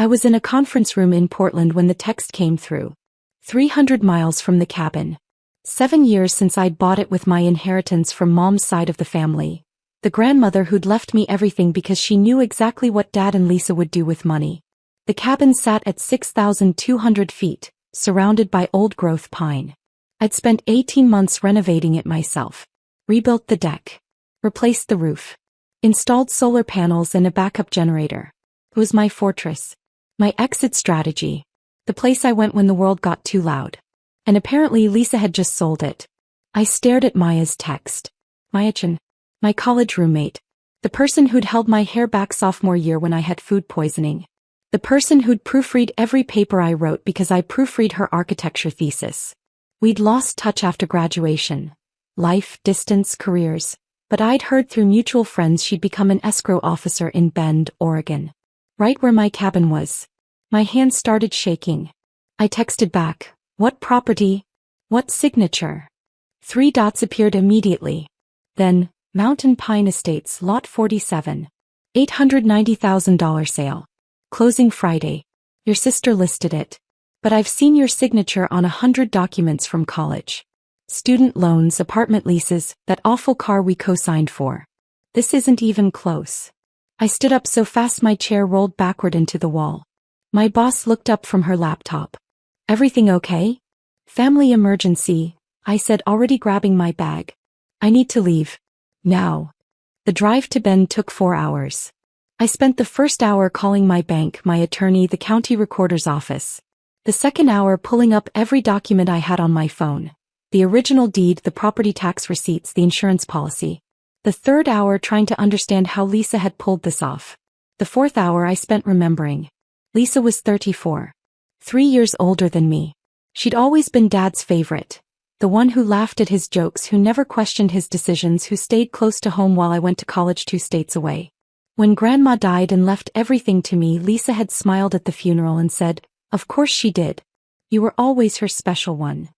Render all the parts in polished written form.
I was in a conference room in Portland when the text came through. 300 miles from the cabin. 7 years since I'd bought it with my inheritance from Mom's side of the family. The grandmother who'd left me everything because she knew exactly what Dad and Lisa would do with money. The cabin sat at 6,200 feet, surrounded by old-growth pine. I'd spent 18 months renovating it myself. Rebuilt the deck. Replaced the roof. Installed solar panels and a backup generator. It was my fortress. My exit strategy. The place I went when the world got too loud. And apparently Lisa had just sold it. I stared at Maya's text. Chen, my college roommate. The person who'd held my hair back sophomore year when I had food poisoning. The person who'd proofread every paper I wrote because I proofread her architecture thesis. We'd lost touch after graduation. Life, distance, careers. But I'd heard through mutual friends she'd become an escrow officer in Bend, Oregon. Right where my cabin was. My hands started shaking. I texted back, "What property? What signature?" 3 dots appeared immediately. Then, Mountain Pine Estates, Lot 47. $890,000 sale. Closing Friday. Your sister listed it. But I've seen your signature on 100 documents from college. Student loans, apartment leases, that awful car we co-signed for. This isn't even close. I stood up so fast my chair rolled backward into the wall. My boss looked up from her laptop. "Everything okay?" "Family emergency," I said, already grabbing my bag. "I need to leave. Now." The drive to Bend took 4 hours. I spent the first hour calling my bank, my attorney, the county recorder's office. The second hour pulling up every document I had on my phone. The original deed, the property tax receipts, the insurance policy. The third hour trying to understand how Lisa had pulled this off. The fourth hour I spent remembering. Lisa was 34. 3 years older than me. She'd always been Dad's favorite. The one who laughed at his jokes, who never questioned his decisions, who stayed close to home while I went to college 2 states away. When Grandma died and left everything to me, Lisa had smiled at the funeral and said, "Of course she did. You were always her special one."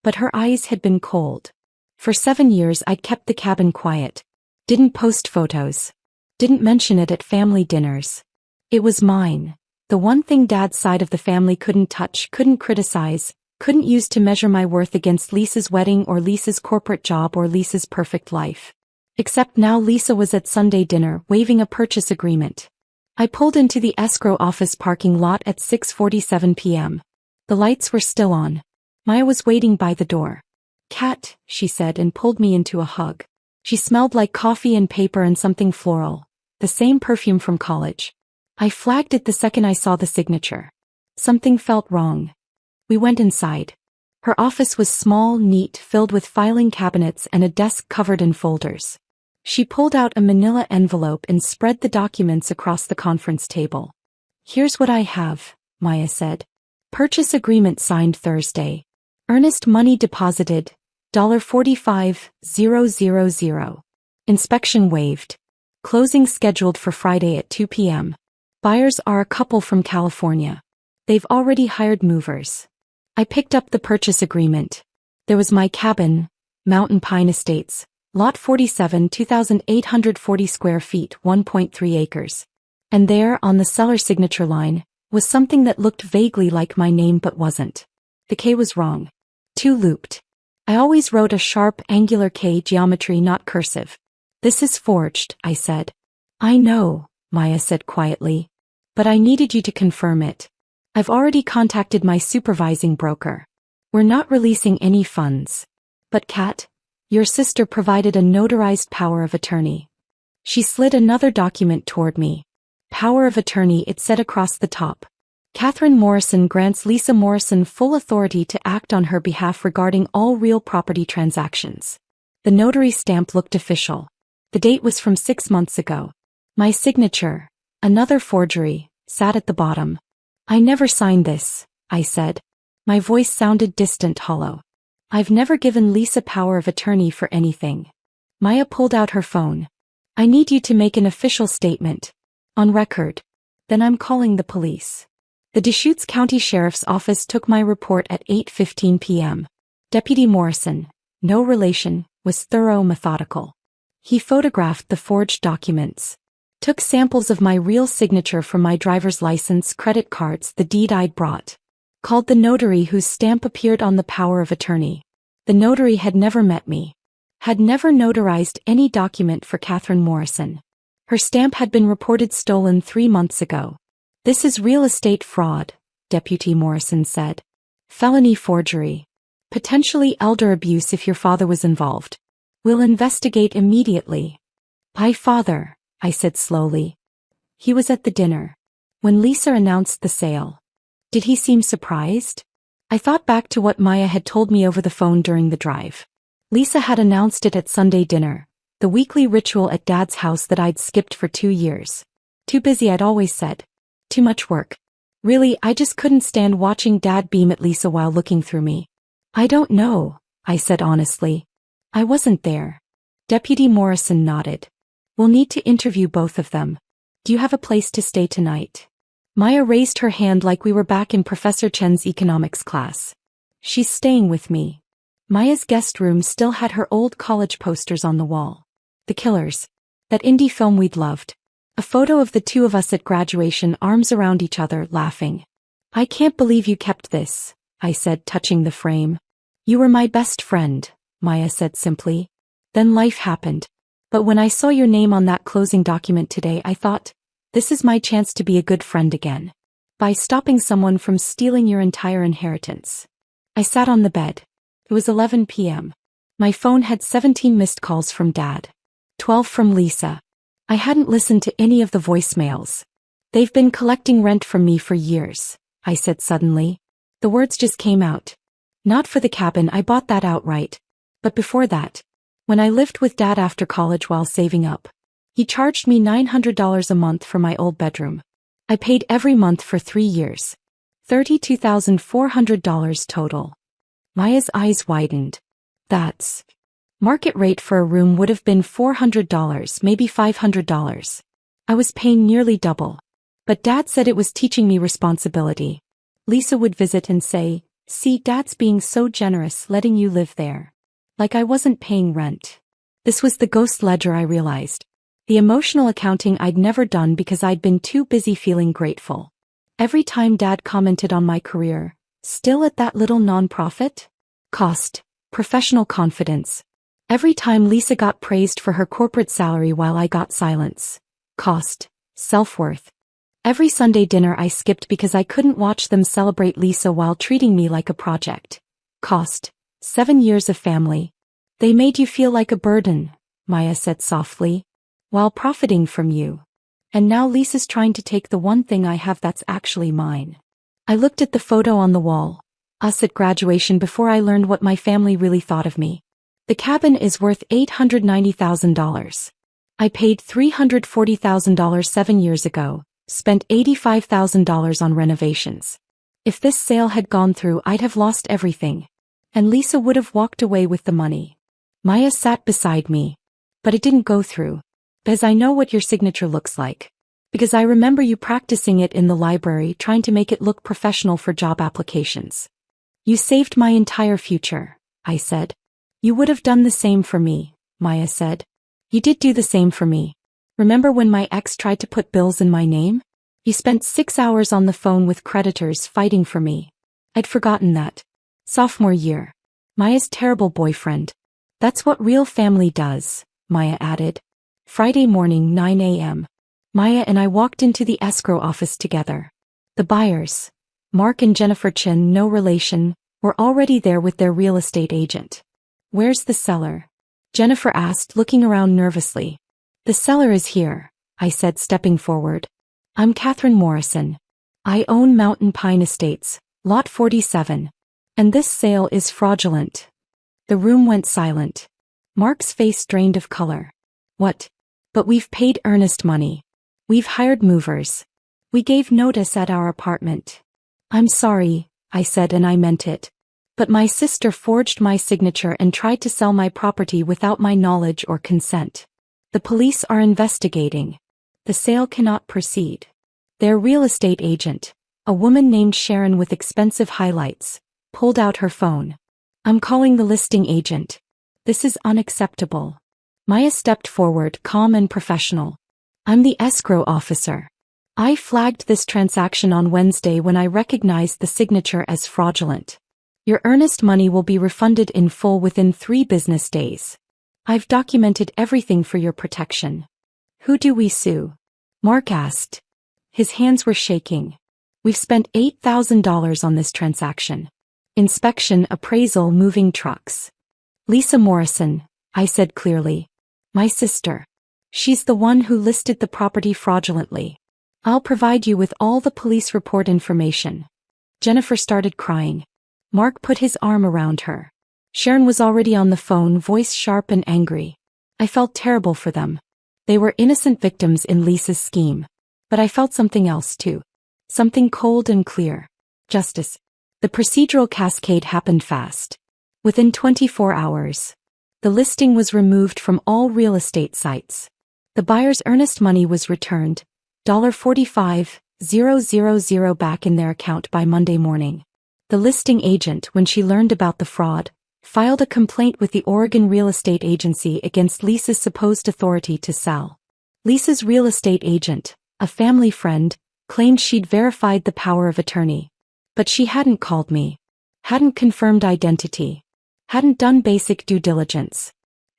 But her eyes had been cold. For 7 years I'd kept the cabin quiet. Didn't post photos. Didn't mention it at family dinners. It was mine. The one thing Dad's side of the family couldn't touch, couldn't criticize, couldn't use to measure my worth against Lisa's wedding or Lisa's corporate job or Lisa's perfect life. Except now Lisa was at Sunday dinner, waving a purchase agreement. I pulled into the escrow office parking lot at 6:47 p.m. The lights were still on. Maya was waiting by the door. "Cat," she said and pulled me into a hug. She smelled like coffee and paper and something floral. The same perfume from college. I flagged it the second I saw the signature. Something felt wrong. We went inside. Her office was small, neat, filled with filing cabinets and a desk covered in folders. She pulled out a manila envelope and spread the documents across the conference table. "Here's what I have," Maya said. "Purchase agreement signed Thursday. Earnest money deposited, $45,000. Inspection waived. Closing scheduled for Friday at 2 p.m. Buyers are a couple from California. They've already hired movers." I picked up the purchase agreement. There was my cabin, Mountain Pine Estates, Lot 47, 2,840 square feet, 1.3 acres. And there, on the seller signature line, was something that looked vaguely like my name but wasn't. The K was wrong. 2 looped. I always wrote a sharp, angular K, geometry, not cursive. "This is forged," I said. "I know," Maya said quietly. "But I needed you to confirm it. I've already contacted my supervising broker. We're not releasing any funds. But Kat, your sister provided a notarized power of attorney." She slid another document toward me. "Power of attorney," it said across the top. "Catherine Morrison grants Lisa Morrison full authority to act on her behalf regarding all real property transactions." The notary stamp looked official. The date was from 6 months ago. My signature, another forgery, sat at the bottom. "I never signed this," I said. My voice sounded distant, hollow. "I've never given Lisa power of attorney for anything." Maya pulled out her phone. "I need you to make an official statement. On record. Then I'm calling the police." The Deschutes County Sheriff's Office took my report at 8:15 p.m. Deputy Morrison, no relation, was thorough, methodical. He photographed the forged documents. Took samples of my real signature from my driver's license, credit cards, the deed I'd brought. Called the notary whose stamp appeared on the power of attorney. The notary had never met me. Had never notarized any document for Catherine Morrison. Her stamp had been reported stolen 3 months ago. This is real estate fraud, Deputy Morrison said. Felony forgery. Potentially elder abuse if your father was involved. We'll investigate immediately. My father, I said slowly. He was at the dinner. When Lisa announced the sale. Did he seem surprised? I thought back to what Maya had told me over the phone during the drive. Lisa had announced it at Sunday dinner, the weekly ritual at Dad's house that I'd skipped for 2 years. Too busy, I'd always said. Too much work. Really, I just couldn't stand watching Dad beam at Lisa while looking through me. I don't know, I said honestly. I wasn't there. Deputy Morrison nodded. We'll need to interview both of them. Do you have a place to stay tonight? Maya raised her hand like we were back in Professor Chen's economics class. She's staying with me. Maya's guest room still had her old college posters on the wall. The Killers. That indie film we'd loved. A photo of the two of us at graduation, arms around each other, laughing. I can't believe you kept this, I said, touching the frame. You were my best friend, Maya said simply. Then life happened. But when I saw your name on that closing document today, I thought, this is my chance to be a good friend again. By stopping someone from stealing your entire inheritance. I sat on the bed. It was 11 p.m. My phone had 17 missed calls from Dad. 12 from Lisa. I hadn't listened to any of the voicemails. They've been collecting rent from me for years, I said suddenly. The words just came out. Not for the cabin, I bought that outright. But before that, when I lived with Dad after college while saving up, he charged me $900 a month for my old bedroom. I paid every month for 3 years. $32,400 total. Maya's eyes widened. That's... Market rate for a room would have been $400, maybe $500. I was paying nearly double. But Dad said it was teaching me responsibility. Lisa would visit and say, see, Dad's being so generous letting you live there. Like I wasn't paying rent. This was the ghost ledger, I realized. The emotional accounting I'd never done because I'd been too busy feeling grateful. Every time Dad commented on my career, still at that little nonprofit? Cost. Professional confidence. Every time Lisa got praised for her corporate salary while I got silence. Cost. Self-worth. Every Sunday dinner I skipped because I couldn't watch them celebrate Lisa while treating me like a project. Cost. 7 years of family. They made you feel like a burden, Maya said softly, while profiting from you. And now Lisa's trying to take the one thing I have that's actually mine. I looked at the photo on the wall, us at graduation, before I learned what my family really thought of me. The cabin is worth $890,000. I paid $340,000 7 years ago, spent $85,000 on renovations. If this sale had gone through, I'd have lost everything. And Lisa would have walked away with the money. Maya sat beside me. But it didn't go through. Because I know what your signature looks like. Because I remember you practicing it in the library, trying to make it look professional for job applications. You saved my entire future, I said. You would have done the same for me, Maya said. You did do the same for me. Remember when my ex tried to put bills in my name? You spent 6 hours on the phone with creditors fighting for me. I'd forgotten that. Sophomore year. Maya's terrible boyfriend. That's what real family does, Maya added. Friday morning, 9 a.m. Maya and I walked into the escrow office together. The buyers, Mark and Jennifer Chen, no relation, were already there with their real estate agent. Where's the seller? Jennifer asked, looking around nervously. The seller is here, I said, stepping forward. I'm Catherine Morrison. I own Mountain Pine Estates, Lot 47. And this sale is fraudulent. The room went silent. Mark's face drained of color. What? But we've paid earnest money. We've hired movers. We gave notice at our apartment. I'm sorry, I said, and I meant it. But my sister forged my signature and tried to sell my property without my knowledge or consent. The police are investigating. The sale cannot proceed. Their real estate agent, a woman named Sharon with expensive highlights, pulled out her phone. I'm calling the listing agent. This is unacceptable. Maya stepped forward, calm and professional. I'm the escrow officer. I flagged this transaction on Wednesday when I recognized the signature as fraudulent. Your earnest money will be refunded in full within 3 business days. I've documented everything for your protection. Who do we sue? Mark asked. His hands were shaking. We've spent $8,000 on this transaction. Inspection, appraisal, moving trucks. Lisa Morrison, I said clearly. My sister. She's the one who listed the property fraudulently. I'll provide you with all the police report information. Jennifer started crying. Mark put his arm around her. Sharon was already on the phone, voice sharp and angry. I felt terrible for them. They were innocent victims in Lisa's scheme. But I felt something else too. Something cold and clear. Justice. The procedural cascade happened fast. Within 24 hours. The listing was removed from all real estate sites. The buyer's earnest money was returned, $45,000 back in their account by Monday morning. The listing agent, when she learned about the fraud, filed a complaint with the Oregon Real Estate Agency against Lisa's supposed authority to sell. Lisa's real estate agent, a family friend, claimed she'd verified the power of attorney. But she hadn't called me. Hadn't confirmed identity. Hadn't done basic due diligence.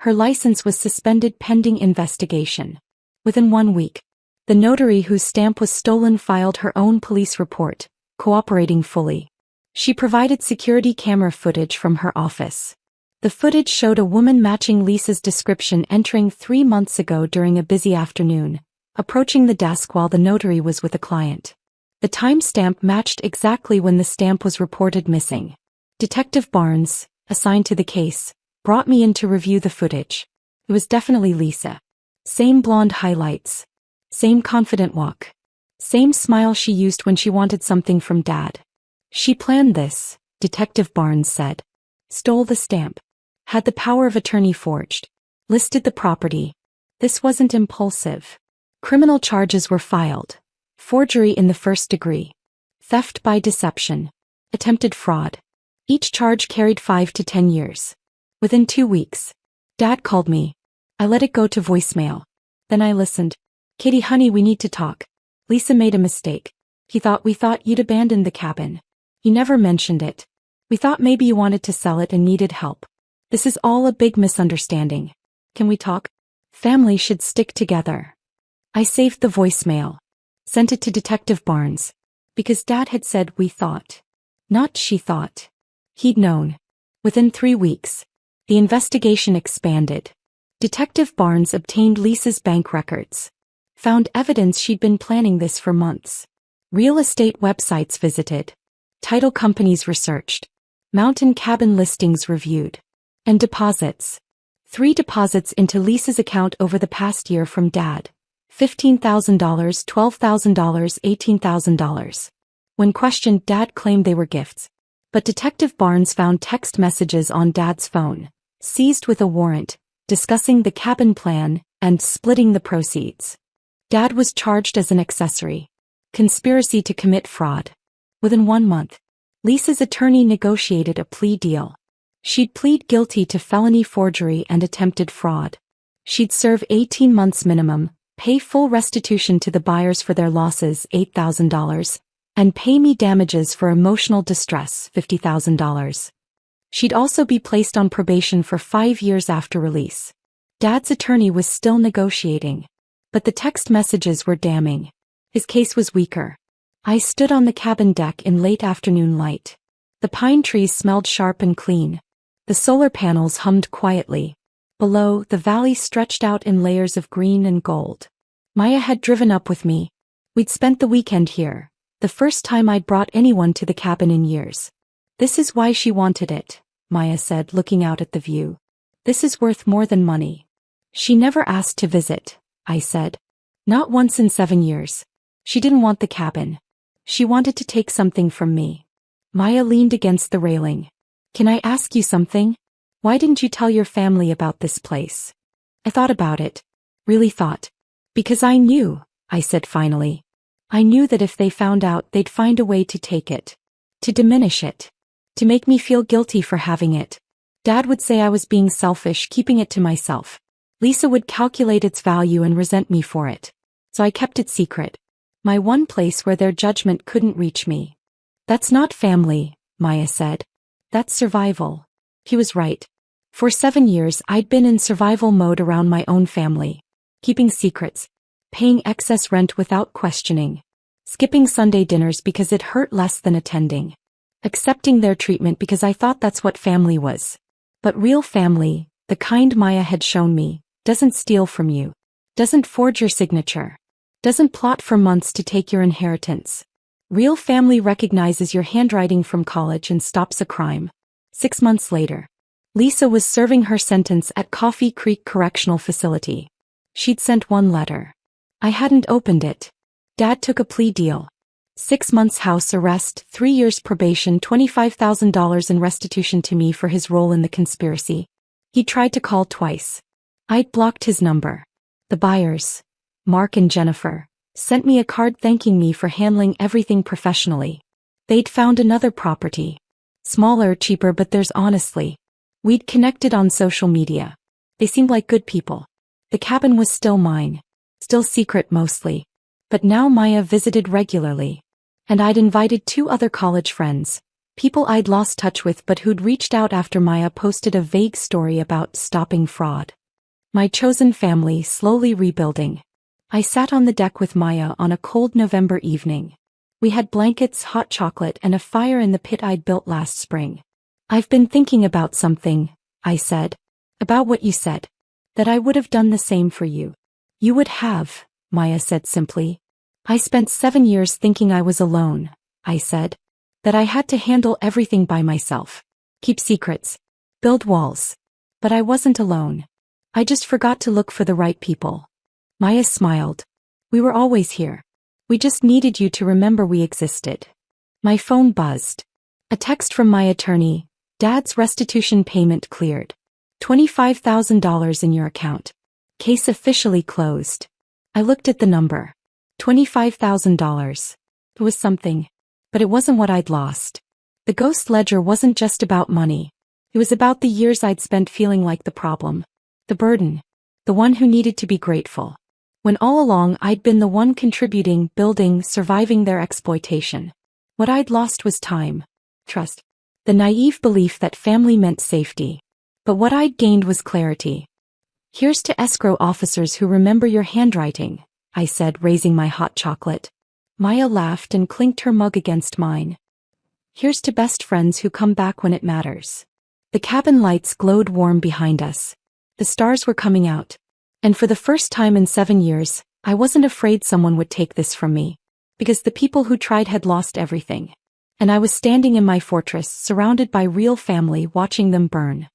Her license was suspended pending investigation. Within 1 week, the notary whose stamp was stolen filed her own police report, cooperating fully. She provided security camera footage from her office. The footage showed a woman matching Lisa's description entering 3 months ago during a busy afternoon, approaching the desk while the notary was with a client. The timestamp matched exactly when the stamp was reported missing. Detective Barnes, assigned to the case, brought me in to review the footage. It was definitely Lisa. Same blonde highlights. Same confident walk. Same smile she used when she wanted something from Dad. She planned this, Detective Barnes said. Stole the stamp. Had the power of attorney forged. Listed the property. This wasn't impulsive. Criminal charges were filed. Forgery in the first degree. Theft by deception. Attempted fraud. Each charge carried 5 to 10 years. Within 2 weeks. Dad called me. I let it go to voicemail. Then I listened. Kitty honey, we need to talk. Lisa made a mistake. We thought you'd abandoned the cabin. You never mentioned it. We thought maybe you wanted to sell it and needed help. This is all a big misunderstanding. Can we talk? Family should stick together. I saved the voicemail. Sent it to Detective Barnes. Because Dad had said we thought. Not she thought. He'd known. Within 3 weeks. The investigation expanded. Detective Barnes obtained Lisa's bank records. Found evidence she'd been planning this for months. Real estate websites visited. Title companies researched. Mountain cabin listings reviewed. And deposits. 3 deposits into Lisa's account over the past year from Dad. $15,000, $12,000, $18,000. When questioned, Dad claimed they were gifts. But Detective Barnes found text messages on Dad's phone, seized with a warrant, discussing the cabin plan and splitting the proceeds. Dad was charged as an accessory. Conspiracy to commit fraud. Within 1 month, Lisa's attorney negotiated a plea deal. She'd plead guilty to felony forgery and attempted fraud. She'd serve 18 months minimum, pay full restitution to the buyers for their losses, $8,000, and pay me damages for emotional distress, $50,000. She'd also be placed on probation for 5 years after release. Dad's attorney was still negotiating. But the text messages were damning. His case was weaker. I stood on the cabin deck in late afternoon light. The pine trees smelled sharp and clean. The solar panels hummed quietly. Below, the valley stretched out in layers of green and gold. Maya had driven up with me. We'd spent the weekend here, the first time I'd brought anyone to the cabin in years. This is why she wanted it, Maya said, looking out at the view. This is worth more than money. She never asked to visit, I said. Not once in 7 years. She didn't want the cabin. She wanted to take something from me. Maya leaned against the railing. Can I ask you something? Why didn't you tell your family about this place? I thought about it. Really thought. Because I knew, I said finally. I knew that if they found out, they'd find a way to take it. To diminish it. To make me feel guilty for having it. Dad would say I was being selfish, keeping it to myself. Lisa would calculate its value and resent me for it. So I kept it secret. My one place where their judgment couldn't reach me. That's not family, Maya said. That's survival. He was right. For 7 years I'd been in survival mode around my own family. Keeping secrets. Paying excess rent without questioning. Skipping Sunday dinners because it hurt less than attending. Accepting their treatment because I thought that's what family was. But real family, the kind Maya had shown me, doesn't steal from you. Doesn't forge your signature. Doesn't plot for months to take your inheritance. Real family recognizes your handwriting from college and stops a crime. 6 months later, Lisa was serving her sentence at Coffee Creek Correctional Facility. She'd sent one letter. I hadn't opened it. Dad took a plea deal. 6 months house arrest, 3 years probation, $25,000 in restitution to me for his role in the conspiracy. He tried to call twice. I'd blocked his number. The buyers, Mark and Jennifer, sent me a card thanking me for handling everything professionally. They'd found another property. Smaller, cheaper, but theirs honestly. We'd connected on social media. They seemed like good people. The cabin was still mine. Still secret mostly. But now Maya visited regularly. And I'd invited 2 other college friends. People I'd lost touch with but who'd reached out after Maya posted a vague story about stopping fraud. My chosen family slowly rebuilding. I sat on the deck with Maya on a cold November evening. We had blankets, hot chocolate, and a fire in the pit I'd built last spring. I've been thinking about something, I said. About what you said. That I would have done the same for you. You would have, Maya said simply. I spent 7 years thinking I was alone, I said. That I had to handle everything by myself. Keep secrets. Build walls. But I wasn't alone. I just forgot to look for the right people. Maya smiled. We were always here. We just needed you to remember we existed. My phone buzzed. A text from my attorney. Dad's restitution payment cleared. $25,000 in your account. Case officially closed. I looked at the number. $25,000. It was something. But it wasn't what I'd lost. The ghost ledger wasn't just about money. It was about the years I'd spent feeling like the problem. The burden. The one who needed to be grateful. When all along I'd been the one contributing, building, surviving their exploitation. What I'd lost was time. Trust. The naive belief that family meant safety. But what I'd gained was clarity. Here's to escrow officers who remember your handwriting, I said, raising my hot chocolate. Maya laughed and clinked her mug against mine. Here's to best friends who come back when it matters. The cabin lights glowed warm behind us. The stars were coming out. And for the first time in 7 years, I wasn't afraid someone would take this from me. Because the people who tried had lost everything. And I was standing in my fortress, surrounded by real family, watching them burn.